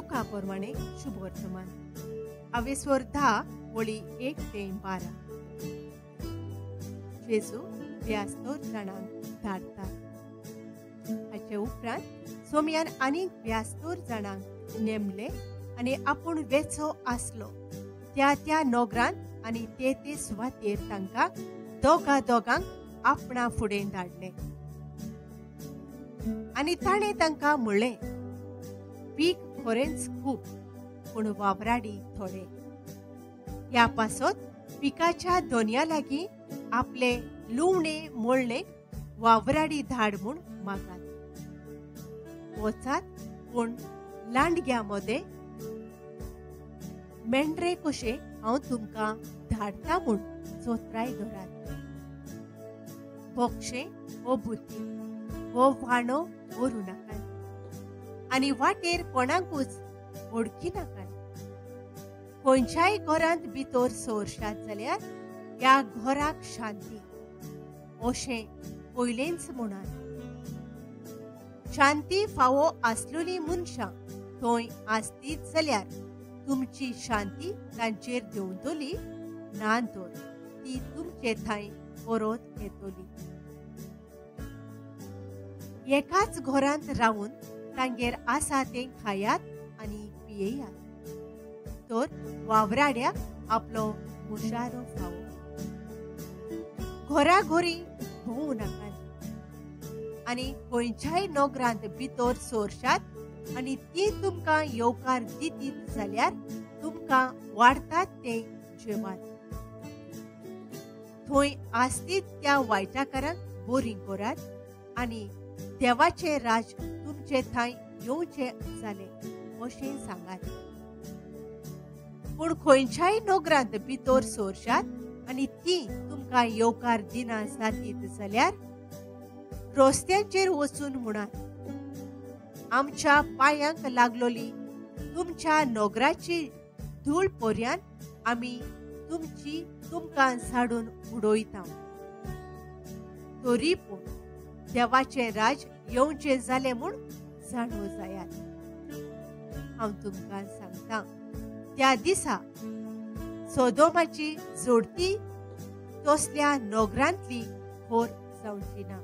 Luca प्रमाणे शुभ वर्तमान अवेस्वर 10 वळी 1 ते 12. जेजू व्यास्तोर जाणांक धाडटा. हाचे उपरांत सोमयान आनीक व्यास्तोर जाणांक नेमले आनी आपूण वेचो आसलो त्या नोगरांत आनी ते सुवातेर तांकां दोगांक आपणा फुडें धाडले. आनी ताणें तांकां म्हणलें, पीक खरेंच खूब पूण वावराडी थोडे. ह्या पासत पिकाच्या दोनया लागीं आपले लुवणे मोळणेक वावराडी धाड म्हूण मागात. वचात पूण लांडग्या मोदे मेंढरे कशे हांव तुमकां धाडटा म्हूण चोत्राय धरात. बोक्षे वो बुती वो व्हाणो व्हरू नाकात आनी वाटेर कोणाकूच ओळखी नाकात. खंयच्याय घरांत भितर सोरशात जाल्यार ह्या घराक शांती अशें पयलेंच म्हणात. शांती फावो आसलेली मनशां थंय आसतीत जाल्यार तुमची शांती तांचेर देंवतली ना तर ती तुमचे थंय परत येतली. एकाच घरांत रावून तांगेर आसा तें खायात आनी पियेयात तर वावराड्याक आपलो मुशारो फावो. घोराघोरी भोंवू नाकात आनी खंयच्याय नोगरांत भितर सोरशात आनी ती तुमकां येवकार दितीत जाल्यार तुमकां वाडटात तें जेवात. थंय आसतीत त्या वायटाकारांक बोरी करात आनी देवाचे राज तुमचे थंय येवचे जाले अशें सांगात. पूण खंयच्याय नोगरांत भितर सोरशात आनी ती तुमकां येवकार दिना जातीत जाल्यार रस्त्यांचेर वचून म्हणात, आमच्या पांयांक लागलोली तुमच्या नोगराची धूळ पर्यान आमी तुमकां झाडून उडयता. तरी पूण देवाचे राज येवचे जाले म्हूण जाणो जायात. हांव तुमकां सांगता, त्या दिसा सोदोमाची जोडती तसल्या नोगरांतली खोर जावची ना.